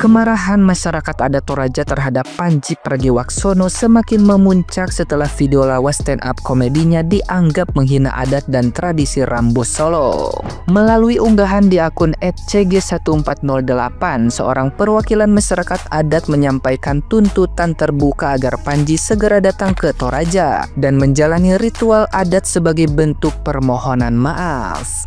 Kemarahan masyarakat adat Toraja terhadap Pandji Pragiwaksono semakin memuncak setelah video lawas stand up komedinya dianggap menghina adat dan tradisi Rambu Solo. Melalui unggahan di akun @cg1408, seorang perwakilan masyarakat adat menyampaikan tuntutan terbuka agar Pandji segera datang ke Toraja dan menjalani ritual adat sebagai bentuk permohonan maaf.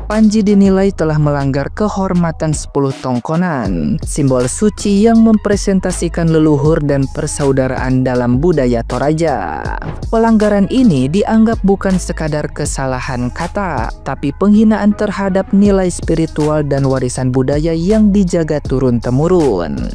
Pandji dinilai telah melanggar kehormatan 10 tongkonan, simbol suci yang mempresentasikan leluhur dan persaudaraan dalam budaya Toraja. Pelanggaran ini dianggap bukan sekadar kesalahan kata, tapi penghinaan terhadap nilai spiritual dan warisan budaya yang dijaga turun-temurun.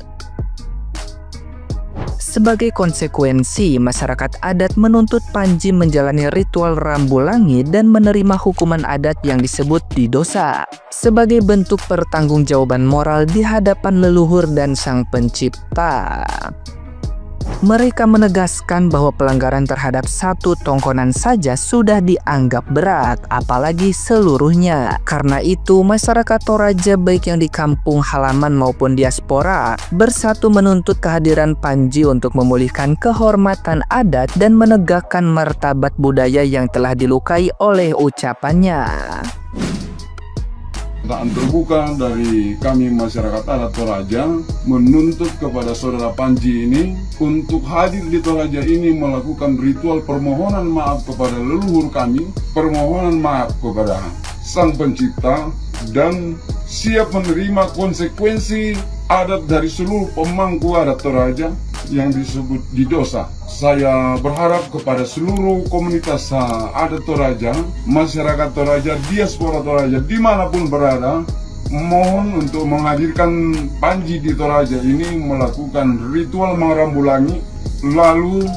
Sebagai konsekuensi, masyarakat adat menuntut Pandji menjalani ritual rambu langit dan menerima hukuman adat yang disebut didosa sebagai bentuk pertanggungjawaban moral di hadapan leluhur dan Sang Pencipta. Mereka menegaskan bahwa pelanggaran terhadap satu tongkonan saja sudah dianggap berat, apalagi seluruhnya. Karena itu, masyarakat Toraja baik yang di kampung halaman maupun diaspora bersatu menuntut kehadiran Pandji untuk memulihkan kehormatan adat dan menegakkan martabat budaya yang telah dilukai oleh ucapannya. Pernyataan terbuka dari kami masyarakat adat Toraja menuntut kepada saudara Pandji ini untuk hadir di Toraja ini melakukan ritual permohonan maaf kepada leluhur kami, permohonan maaf kepada Sang Pencipta, dan siap menerima konsekuensi adat dari seluruh pemangku adat Toraja yang disebut didosa. Saya berharap kepada seluruh komunitas adat Toraja, masyarakat Toraja, diaspora Toraja, dimanapun berada, mohon untuk menghadirkan Pandji di Toraja ini melakukan ritual mengerambulangi, lalu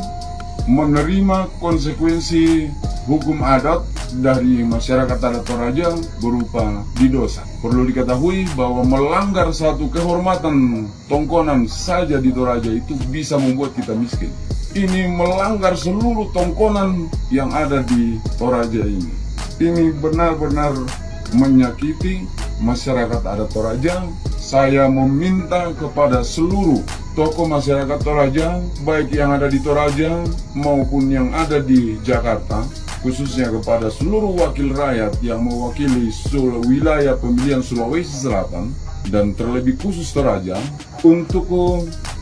menerima konsekuensi hukum adat dari masyarakat adat Toraja berupa didosa. Perlu diketahui bahwa melanggar satu kehormatan tongkonan saja di Toraja itu bisa membuat kita miskin. Ini melanggar seluruh tongkonan yang ada di Toraja ini. Ini benar-benar menyakiti masyarakat adat Toraja. Saya meminta kepada seluruh tokoh masyarakat Toraja, baik yang ada di Toraja maupun yang ada di Jakarta, khususnya kepada seluruh wakil rakyat yang mewakili wilayah pemilihan Sulawesi Selatan dan terlebih khusus Toraja, untuk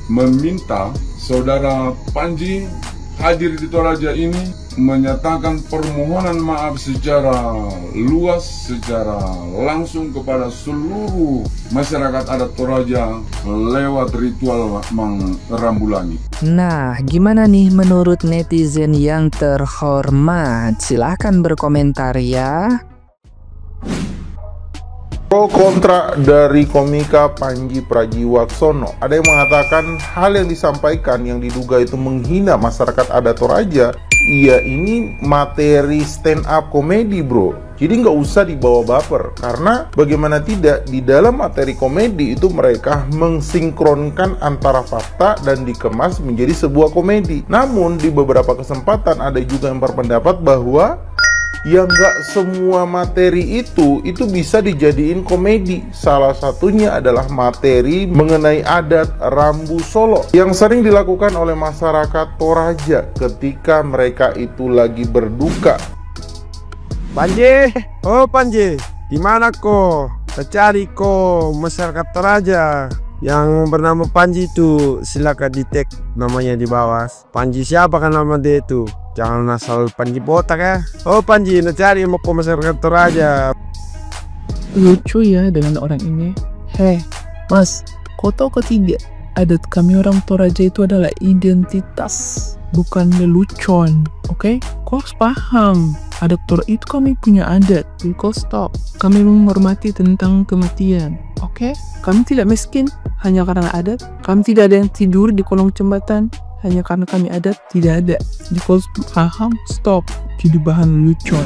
meminta saudara Pandji hadir di Toraja ini menyatakan permohonan maaf secara luas, secara langsung kepada seluruh masyarakat adat Toraja lewat ritual mengerambulangi. Nah, gimana nih menurut netizen yang terhormat? Silahkan berkomentar ya. Pro kontra dari komika Pandji Pragiwaksono. Ada yang mengatakan hal yang disampaikan yang diduga itu menghina masyarakat adat Toraja, iya ini materi stand up komedi bro. Jadi nggak usah dibawa baper, karena bagaimana tidak di dalam materi komedi itu mereka mensinkronkan antara fakta dan dikemas menjadi sebuah komedi. Namun di beberapa kesempatan ada juga yang berpendapat bahwa ya nggak semua materi itu bisa dijadiin komedi. Salah satunya adalah materi mengenai adat Rambu Solo yang sering dilakukan oleh masyarakat Toraja ketika mereka itu lagi berduka. Pandji, oh Pandji, dimana kok? Cari kok masyarakat Toraja yang bernama Pandji itu, silakan di tag namanya di bawah. Pandji siapa kan nama dia itu? Jangan asal Pandji botak ya. Oh Pandji, cari mau ke masyarakat Toraja. Lucu ya dengan orang ini. Hei, Mas, kau tahu ketiga, adat kami orang Toraja itu adalah identitas, bukan lelucon. Oke? Kau harus paham. Adat Toraja itu kami punya adat. Kau stop. Kami menghormati tentang kematian. Oke? Kami tidak miskin hanya karena adat. Kami tidak ada yang tidur di kolong jembatan hanya karena kami adat, tidak ada. Jadi kalau paham, stop jadi bahan lelucon.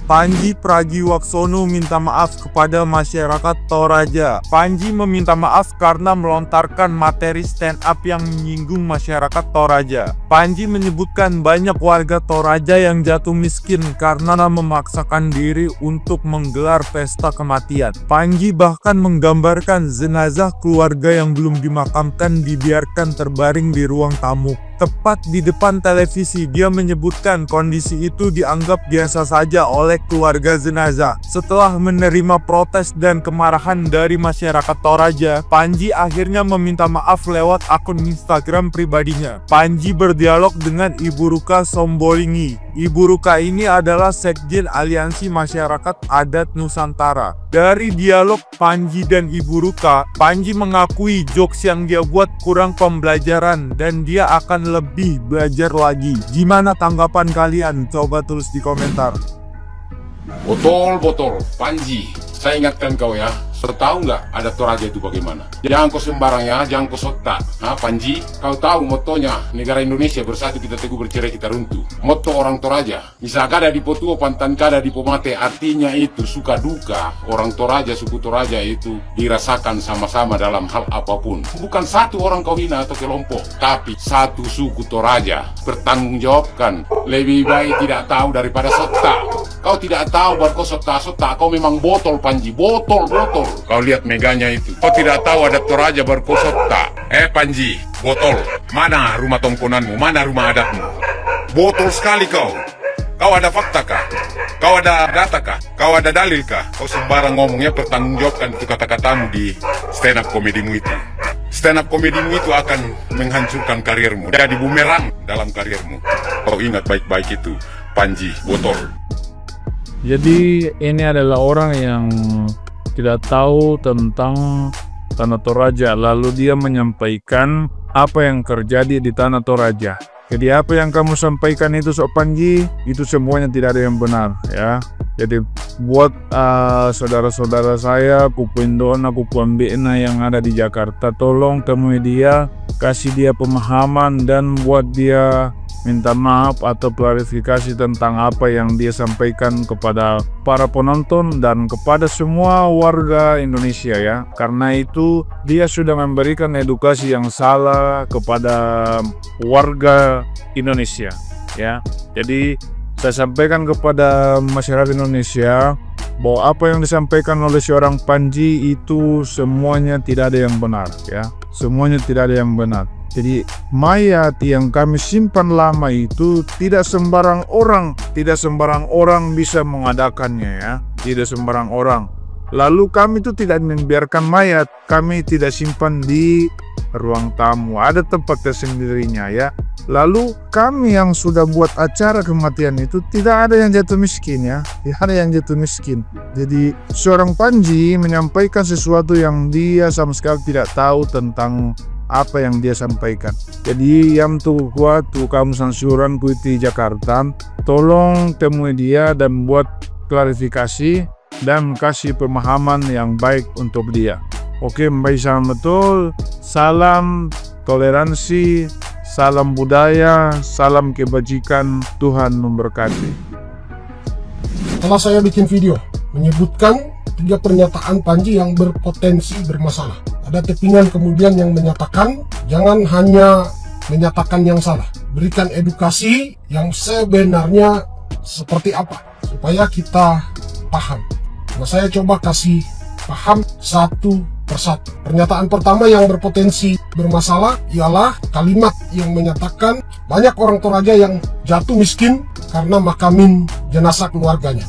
Panji Pragiwaksono minta maaf kepada masyarakat Toraja. Panji meminta maaf karena melontarkan materi stand up yang menyinggung masyarakat Toraja. Panji menyebutkan banyak warga Toraja yang jatuh miskin karena memaksakan diri untuk menggelar pesta kematian. Panji bahkan menggambarkan jenazah keluarga yang belum dimakamkan dibiarkan terbaring di ruang tamu. Tepat di depan televisi, dia menyebutkan kondisi itu dianggap biasa saja oleh keluarga jenazah. Setelah menerima protes dan kemarahan dari masyarakat Toraja, Panji akhirnya meminta maaf lewat akun Instagram pribadinya. Panji berdialog dengan Ibu Ruka Sombolingi. Ibu Ruka ini adalah Sekjen Aliansi Masyarakat Adat Nusantara. Dari dialog Panji dan Ibu Ruka, Panji mengakui jokes yang dia buat kurang pembelajaran dan dia akan lebih belajar lagi. Gimana tanggapan kalian? Coba tulis di komentar. Botol, Panji, saya ingatkan kau ya, tahu nggak ada Toraja itu bagaimana? Jangan kau sembarang ya, jangan kau sotak. Panji, kau tahu motonya negara Indonesia bersatu kita teguh, bercerai kita runtuh. Moto orang Toraja, bisa kada di potuo pantan kada di pomate, artinya itu suka duka orang Toraja, suku Toraja itu dirasakan sama-sama dalam hal apapun. Bukan satu orang kau hina atau kelompok, tapi satu suku Toraja. Bertanggungjawabkan, lebih baik tidak tahu daripada sotak. Kau tidak tahu baru kau sotak, kau memang botol Panji, botol. Kau lihat meganya itu. Kau tidak tahu ada Toraja baru kau sotak. Panji, botol. Mana rumah tongkonanmu? Mana rumah adatmu? Botol sekali kau. Kau ada fakta kah? Kau ada data kah? Kau ada dalil kah? Kau sembarang ngomongnya, pertanggungjawabkan itu kata-katamu di stand up komedimu itu. Stand up komedimu itu akan menghancurkan karirmu. Jadi bumerang dalam karirmu. Kau ingat baik-baik itu, Panji, botol. Jadi ini adalah orang yang tidak tahu tentang Tanah Toraja, lalu dia menyampaikan apa yang terjadi di Tanah Toraja. Jadi apa yang kamu sampaikan itu Sok Panji, itu semuanya tidak ada yang benar ya. Jadi buat saudara-saudara saya, Pupu Indona, Pupu Ambena yang ada di Jakarta, tolong temui dia, kasih dia pemahaman dan buat dia minta maaf atau klarifikasi tentang apa yang dia sampaikan kepada para penonton dan kepada semua warga Indonesia ya. Karena itu dia sudah memberikan edukasi yang salah kepada warga Indonesia ya. Jadi saya sampaikan kepada masyarakat Indonesia bahwa apa yang disampaikan oleh seorang Panji itu semuanya tidak ada yang benar ya. Semuanya tidak ada yang benar. Jadi mayat yang kami simpan lama itu tidak sembarang orang bisa mengadakannya ya, tidak sembarang orang. Lalu kami itu tidak membiarkan mayat, kami tidak simpan di ruang tamu, ada tempat tersendirinya ya. Lalu kami yang sudah buat acara kematian itu tidak ada yang jatuh miskin ya, tidak ada yang jatuh miskin. Jadi seorang Panji menyampaikan sesuatu yang dia sama sekali tidak tahu tentang apa yang dia sampaikan. Jadi yang tuh kuat tuh kamu sansuran Putih Jakarta, tolong temui dia dan buat klarifikasi dan kasih pemahaman yang baik untuk dia. Oke, baik sama betul. Salam toleransi, salam budaya, salam kebajikan. Tuhan memberkati. Setelah saya bikin video menyebutkan 3 pernyataan Panji yang berpotensi bermasalah, ada kepingan kemudian yang menyatakan jangan hanya menyatakan yang salah, berikan edukasi yang sebenarnya seperti apa supaya kita paham. Nah, saya coba kasih paham satu persatu. Pernyataan pertama yang berpotensi bermasalah ialah kalimat yang menyatakan banyak orang Toraja yang jatuh miskin karena makamin jenazah keluarganya.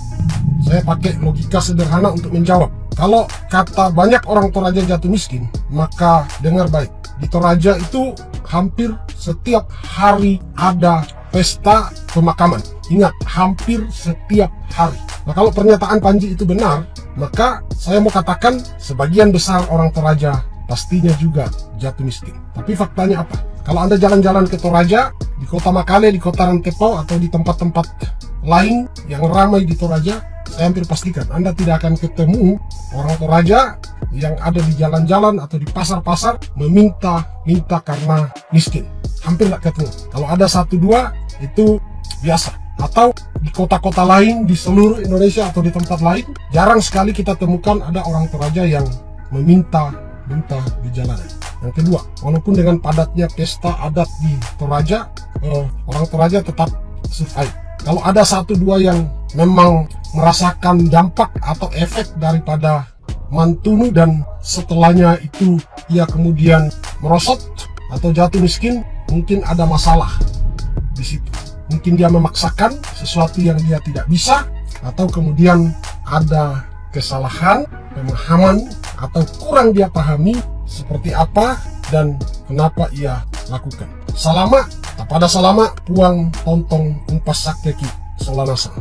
Saya pakai logika sederhana untuk menjawab. Kalau kata banyak orang Toraja jatuh miskin, maka dengar baik. Di Toraja itu hampir setiap hari ada pesta pemakaman. Ingat, hampir setiap hari. Nah, kalau pernyataan Panji itu benar, maka saya mau katakan sebagian besar orang Toraja pastinya juga jatuh miskin. Tapi faktanya apa? Kalau Anda jalan-jalan ke Toraja, di kota Makale, di kota Rantepao, atau di tempat-tempat lain yang ramai di Toraja, saya hampir pastikan Anda tidak akan ketemu orang Toraja yang ada di jalan-jalan atau di pasar-pasar meminta karena miskin. Hampir nggak ketemu. Kalau ada 1-2 itu biasa. atau di kota-kota lain di seluruh Indonesia atau di tempat lain, jarang sekali kita temukan ada orang Toraja yang meminta di jalanan. Yang kedua, walaupun dengan padatnya pesta adat di Toraja, orang Toraja tetap survive. Kalau ada satu dua yang memang merasakan dampak atau efek daripada mantunu dan setelahnya itu ia kemudian merosot atau jatuh miskin, mungkin ada masalah di situ. Mungkin dia memaksakan sesuatu yang dia tidak bisa, atau kemudian ada kesalahan, pemahaman, atau kurang dia pahami seperti apa dan kenapa ia lakukan. Salama, tak pada salama, puang tontong umpas sakyaki solanasa.